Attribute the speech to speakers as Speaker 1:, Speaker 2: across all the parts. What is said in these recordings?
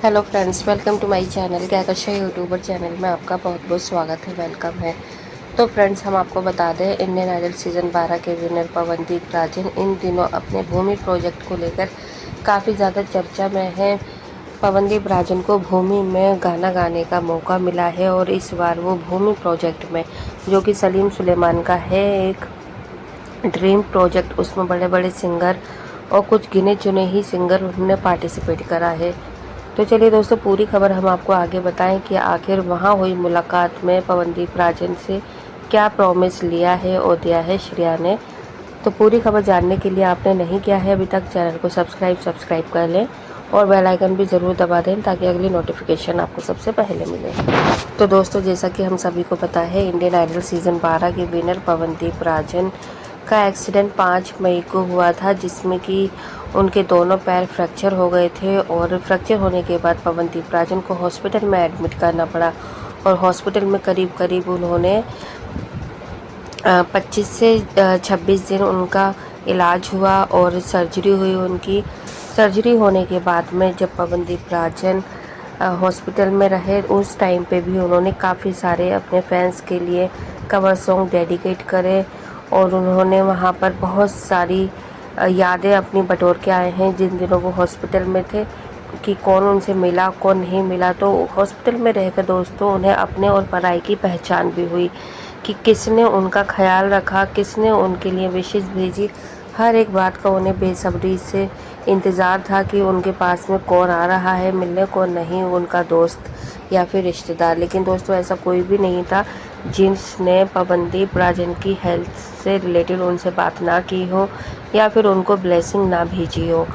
Speaker 1: Hello friends, welcome to my channel. क्या कशा YouTuber channel में आपका बहुत बहुत स्वागत है, वेलकम है। तो फ्रेंड्स, हम आपको बता दें, इंडियन आइडल सीज़न 12 के विनर पवनदीप राजन इन दिनों अपने भूमि प्रोजेक्ट को लेकर काफ़ी ज़्यादा चर्चा में है। पवनदीप राजन को भूमि में गाना गाने का मौका मिला है और इस बार वो भूमि प्रोजेक्ट में, जो कि सलीम सुलेमान का है, एक ड्रीम प्रोजेक्ट, उसमें बड़े बड़े सिंगर और कुछ गिने चुने ही सिंगर उन्होंने पार्टिसिपेट करा है। तो चलिए दोस्तों, पूरी खबर हम आपको आगे बताएं कि आखिर वहां हुई मुलाकात में पवनदीप राजन से क्या प्रॉमिस लिया है और दिया है श्रेया ने। तो पूरी खबर जानने के लिए आपने नहीं किया है अभी तक, चैनल को सब्सक्राइब कर लें और बेल आइकन भी ज़रूर दबा दें ताकि अगली नोटिफिकेशन आपको सबसे पहले मिले। तो दोस्तों, जैसा कि हम सभी को पता है, इंडियन आइडल सीज़न 12 के विनर पवनदीप राजन का एक्सीडेंट 5 मई को हुआ था, जिसमें कि उनके दोनों पैर फ्रैक्चर हो गए थे और फ्रैक्चर होने के बाद पवनदीप राजन को हॉस्पिटल में एडमिट करना पड़ा और हॉस्पिटल में करीब करीब उन्होंने 25 से 26 दिन उनका इलाज हुआ और सर्जरी हुई उनकी। सर्जरी होने के बाद में जब पवनदीप राजन हॉस्पिटल में रहे, उस टाइम पे भी उन्होंने काफ़ी सारे अपने फैंस के लिए कवर सॉन्ग डेडिकेट करे और उन्होंने वहाँ पर बहुत सारी यादें अपनी बटोर के आए हैं जिन दिनों वो हॉस्पिटल में थे, कि कौन उनसे मिला कौन नहीं मिला। तो हॉस्पिटल में रहकर दोस्तों उन्हें अपने और पराई की पहचान भी हुई कि किसने उनका ख्याल रखा, किसने उनके लिए विशेष भेजी। हर एक बात का उन्हें बेसब्री से इंतज़ार था कि उनके पास में कौन आ रहा है मिलने, कौन नहीं, उनका दोस्त या फिर रिश्तेदार। लेकिन दोस्तों, ऐसा कोई भी नहीं था जिसने पवनदीप राजन की हेल्थ से रिलेटेड उनसे बात ना की हो या फिर उनको ब्लेसिंग ना भेजी हो।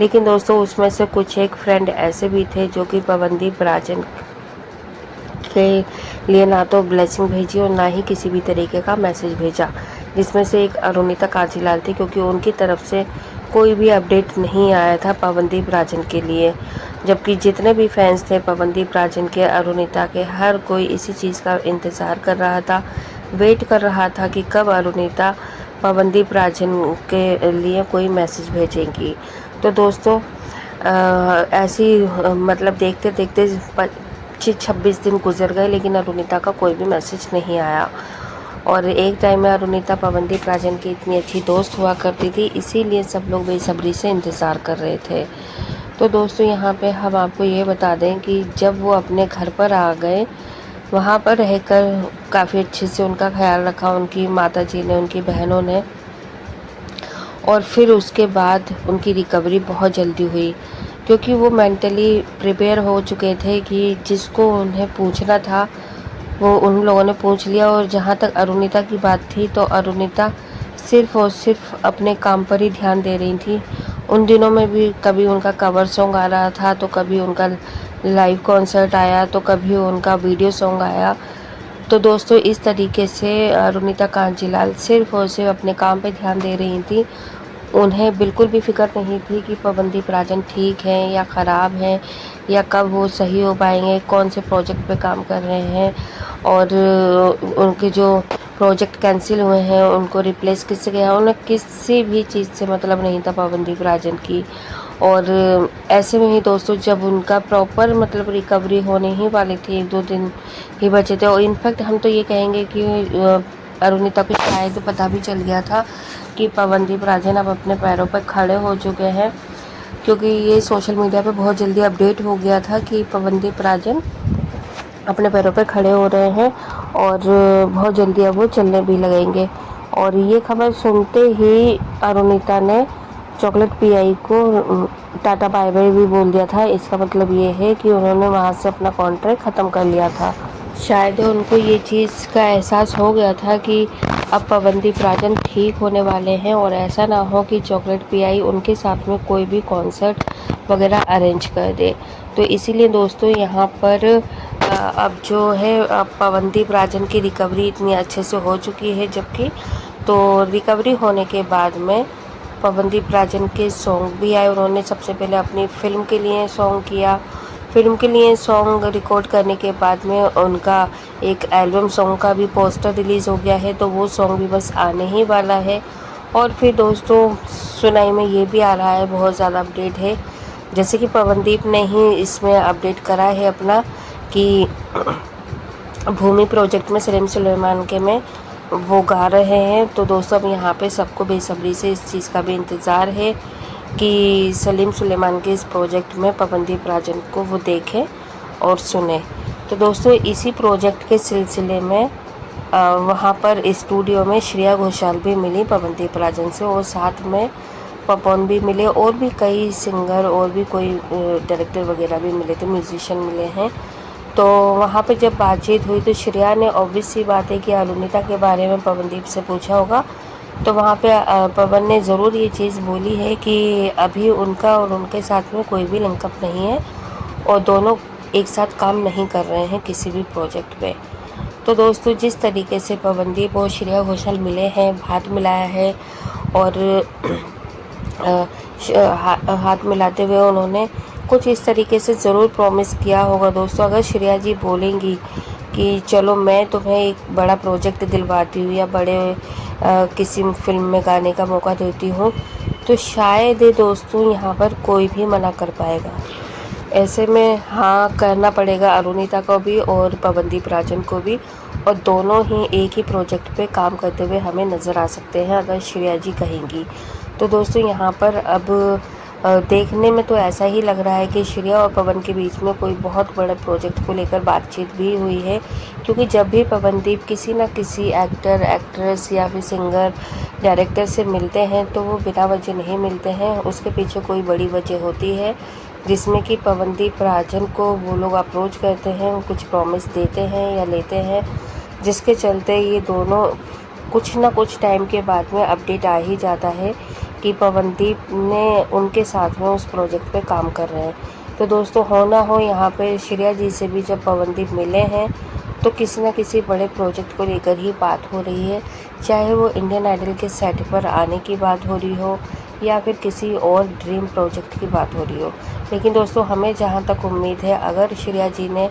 Speaker 1: लेकिन दोस्तों, उसमें से कुछ एक फ्रेंड ऐसे भी थे जो कि पवनदीप राजन के लिए ना तो ब्लेसिंग भेजी और ना ही किसी भी तरीके का मैसेज भेजा, जिसमें से एक अरुणिता कांजीलाल थी, क्योंकि उनकी तरफ से कोई भी अपडेट नहीं आया था पवनदीप राजन के लिए। जबकि जितने भी फैंस थे पवनदीप राजन के, अरुणिता के, हर कोई इसी चीज़ का इंतज़ार कर रहा था, वेट कर रहा था कि कब अरुणिता पवनदीप राजन के लिए कोई मैसेज भेजेंगी। तो दोस्तों, ऐसी मतलब देखते देखते 26 दिन गुजर गए, लेकिन अरुणिता का कोई भी मैसेज नहीं आया। और एक टाइम में अरुणिता पवनदीप राजन की इतनी अच्छी दोस्त हुआ करती थी, इसीलिए सब लोग बेसब्री से इंतज़ार कर रहे थे। तो दोस्तों, यहाँ पे हम आपको ये बता दें कि जब वो अपने घर पर आ गए, वहाँ पर रहकर काफ़ी अच्छे से उनका ख्याल रखा उनकी माताजी ने, उनकी बहनों ने, और फिर उसके बाद उनकी रिकवरी बहुत जल्दी हुई, क्योंकि वो मेंटली प्रिपेयर हो चुके थे कि जिसको उन्हें पूछना था वो उन लोगों ने पूछ लिया। और जहाँ तक अरुणिता की बात थी, तो अरुणिता सिर्फ़ और सिर्फ अपने काम पर ही ध्यान दे रही थी। उन दिनों में भी कभी उनका कवर सॉन्ग आ रहा था, तो कभी उनका लाइव कॉन्सर्ट आया, तो कभी उनका वीडियो सॉन्ग आया। तो दोस्तों, इस तरीके से अरुणिता कांजीलाल सिर्फ और सिर्फ अपने काम पे ध्यान दे रही थी। उन्हें बिल्कुल भी फ़िक्र नहीं थी कि पवनदीप राजन ठीक हैं या ख़राब हैं या कब वो सही हो पाएंगे, कौन से प्रोजेक्ट पे काम कर रहे हैं और उनके जो प्रोजेक्ट कैंसिल हुए हैं उनको रिप्लेस किससे किया। उन्हें किसी भी चीज़ से मतलब नहीं था पवनदीप राजन की। और ऐसे में ही दोस्तों, जब उनका प्रॉपर मतलब रिकवरी होने ही वाली थी, 1-2 दिन ही बचे थे, और इनफैक्ट हम तो ये कहेंगे कि अरुणिता को शायद पता भी चल गया था कि पवनदीप राजन अब अपने पैरों पर खड़े हो चुके हैं, क्योंकि ये सोशल मीडिया पे बहुत जल्दी अपडेट हो गया था कि पवनदीप राजन अपने पैरों पर खड़े हो रहे हैं और बहुत जल्दी अब वो चलने भी लगेंगे। और ये खबर सुनते ही अरुणिता ने चॉकलेट पीआई को टाटा बाय बाय भी बोल दिया था। इसका मतलब ये है कि उन्होंने वहाँ से अपना कॉन्ट्रैक्ट ख़त्म कर लिया था। शायद उनको ये चीज़ का एहसास हो गया था कि अब पवनदीप राजन ठीक होने वाले हैं और ऐसा ना हो कि चॉकलेट पीआई उनके साथ में कोई भी कॉन्सर्ट वगैरह अरेंज कर दे। तो इसीलिए दोस्तों, यहाँ पर अब जो है, अब पवनदीप राजन की रिकवरी इतनी अच्छे से हो चुकी है, जबकि तो रिकवरी होने के बाद में पवनदीप राजन के सॉन्ग भी आए। उन्होंने सबसे पहले अपनी फ़िल्म के लिए सॉन्ग किया, फ़िल्म के लिए सॉन्ग रिकॉर्ड करने के बाद में उनका एक एल्बम सॉन्ग का भी पोस्टर रिलीज़ हो गया है, तो वो सॉन्ग भी बस आने ही वाला है। और फिर दोस्तों, सुनाई में ये भी आ रहा है, बहुत ज़्यादा अपडेट है जैसे कि पवनदीप ने ही इसमें अपडेट करा है अपना कि भूमि प्रोजेक्ट में सलीम सुलेमान के में वो गा रहे हैं। तो दोस्तों अब यहाँ पे सबको बेसब्री से इस चीज़ का भी इंतज़ार है कि सलीम सुलेमान के इस प्रोजेक्ट में पवनदीप राजन को वो देखें और सुने। तो दोस्तों इसी प्रोजेक्ट के सिलसिले में वहाँ पर स्टूडियो में श्रेया घोषाल भी मिली पवनदीप राजन से, और साथ में पवन भी मिले, और भी कई सिंगर और भी कोई डायरेक्टर वगैरह भी मिले थे, म्यूजिशियन मिले हैं। तो वहाँ पे जब बातचीत हुई तो श्रेया ने ऑब्वियस सी बात है कि अरुणिता के बारे में पवनदीप से पूछा होगा। तो वहाँ पे पवन ने ज़रूर ये चीज़ बोली है कि अभी उनका और उनके साथ में कोई भी लिंकअप नहीं है और दोनों एक साथ काम नहीं कर रहे हैं किसी भी प्रोजेक्ट पे। तो दोस्तों जिस तरीके से पवनदीप और श्रेया घोषाल मिले हैं, हाथ मिलाया है और हाथ मिलाते हुए उन्होंने कुछ इस तरीके से ज़रूर प्रॉमिस किया होगा। दोस्तों अगर श्रेया जी बोलेंगी कि चलो मैं तुम्हें एक बड़ा प्रोजेक्ट दिलवाती हूँ या बड़े किसी फिल्म में गाने का मौका देती हूँ, तो शायद दोस्तों यहाँ पर कोई भी मना कर पाएगा। ऐसे में हाँ करना पड़ेगा अरुणिता को भी और पवनदीप राजन को भी, और दोनों ही एक ही प्रोजेक्ट पे काम करते हुए हमें नज़र आ सकते हैं अगर श्रेया जी कहेंगी। तो दोस्तों यहाँ पर अब देखने में तो ऐसा ही लग रहा है कि श्रेया और पवन के बीच में कोई बहुत बड़े प्रोजेक्ट को लेकर बातचीत भी हुई है, क्योंकि जब भी पवनदीप किसी न किसी एक्टर, एक्ट्रेस या फिर सिंगर, डायरेक्टर से मिलते हैं तो वो बिना वजह नहीं मिलते हैं, उसके पीछे कोई बड़ी वजह होती है, जिसमें कि पवनदीप राजन को वो लोग अप्रोच करते हैं, कुछ प्रॉमिस देते हैं या लेते हैं, जिसके चलते ये दोनों कुछ ना कुछ टाइम के बाद में अपडेट आ ही जाता है कि पवनदीप ने उनके साथ में उस प्रोजेक्ट पे काम कर रहे हैं। तो दोस्तों हो ना हो यहाँ पे श्रेया जी से भी जब पवनदीप मिले हैं तो किसी न किसी बड़े प्रोजेक्ट को लेकर ही बात हो रही है, चाहे वो इंडियन आइडल के सेट पर आने की बात हो रही हो या फिर किसी और ड्रीम प्रोजेक्ट की बात हो रही हो। लेकिन दोस्तों हमें जहाँ तक उम्मीद है, अगर श्रेया जी ने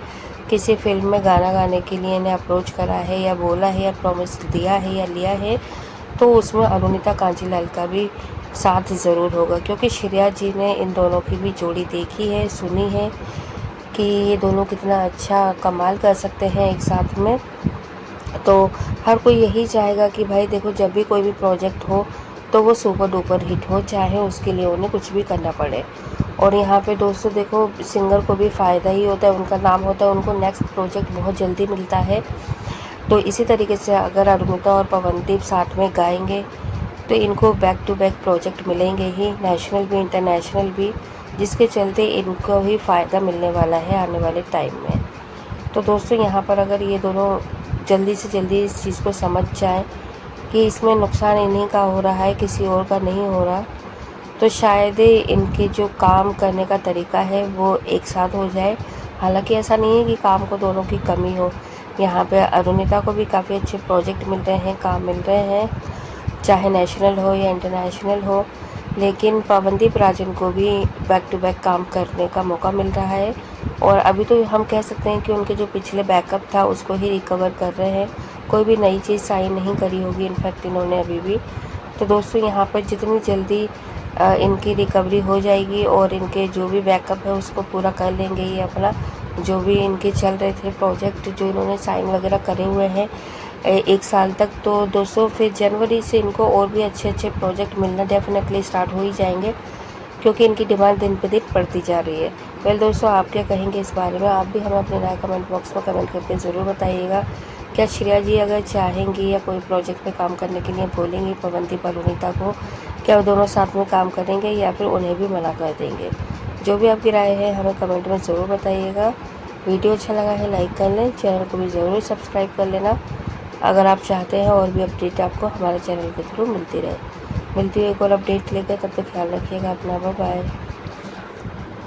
Speaker 1: किसी फिल्म में गाना गाने के लिए इन्हें अप्रोच करा है या बोला है या प्रॉमिस दिया है या लिया है, तो उसमें अरुणिता कांजीलाल का भी साथ ज़रूर होगा, क्योंकि श्रेया जी ने इन दोनों की भी जोड़ी देखी है, सुनी है कि ये दोनों कितना अच्छा कमाल कर सकते हैं एक साथ में। तो हर कोई यही चाहेगा कि भाई देखो जब भी कोई भी प्रोजेक्ट हो तो वो सुपर डुपर हिट हो, चाहे उसके लिए उन्हें कुछ भी करना पड़े। और यहाँ पे दोस्तों देखो सिंगर को भी फ़ायदा ही होता है, उनका नाम होता है, उनको नेक्स्ट प्रोजेक्ट बहुत जल्दी मिलता है। तो इसी तरीके से अगर अरुणिता और पवनदीप साथ में गाएंगे तो इनको बैक टू बैक प्रोजेक्ट मिलेंगे ही, नेशनल भी इंटरनेशनल भी, जिसके चलते इनको ही फ़ायदा मिलने वाला है आने वाले टाइम में। तो दोस्तों यहाँ पर अगर ये दोनों जल्दी से जल्दी इस चीज़ को समझ जाएं कि इसमें नुकसान इन्हीं का हो रहा है, किसी और का नहीं हो रहा, तो शायद इनके जो काम करने का तरीका है वो एक साथ हो जाए। हालांकि ऐसा नहीं है कि काम को दोनों की कमी हो, यहाँ पे अरुणिता को भी काफ़ी अच्छे प्रोजेक्ट मिल रहे हैं, काम मिल रहे हैं, चाहे नेशनल हो या इंटरनेशनल हो, लेकिन पवनदीप राजन को भी बैक टू बैक काम करने का मौका मिल रहा है। और अभी तो हम कह सकते हैं कि उनके जो पिछले बैकअप था उसको ही रिकवर कर रहे हैं, कोई भी नई चीज़ साइन नहीं करी होगी इनफैक्ट इन्होंने अभी भी। तो दोस्तों यहाँ पर जितनी जल्दी इनकी रिकवरी हो जाएगी और इनके जो भी बैकअप है उसको पूरा कर लेंगे, ये अपना जो भी इनके चल रहे थे प्रोजेक्ट जो इन्होंने साइन वगैरह करे हुए हैं एक साल तक, तो दोस्तों फिर जनवरी से इनको और भी अच्छे अच्छे प्रोजेक्ट मिलना डेफिनेटली स्टार्ट हो ही जाएंगे, क्योंकि इनकी डिमांड दिन पे दिन बढ़ती जा रही है। वेल दोस्तों आप क्या कहेंगे इस बारे में, आप भी हमें अपनी राय कमेंट बॉक्स में कमेंट करके ज़रूर बताइएगा। क्या श्रेया जी अगर चाहेंगी या कोई प्रोजेक्ट पे काम करने के लिए बोलेंगी पवनदीप अरुणिता को, क्या वो दोनों साथ में काम करेंगे या फिर उन्हें भी मना कर देंगे? जो भी आपकी राय है हमें कमेंट में ज़रूर बताइएगा। वीडियो अच्छा लगा है लाइक कर लें, चैनल को भी ज़रूर सब्सक्राइब कर लेना अगर आप चाहते हैं और भी अपडेट आपको हमारे चैनल के थ्रू मिलती रहे। मिलती हुई एक और अपडेट लेकर, तब तक ख्याल रखिएगा अपना, बाय बाय।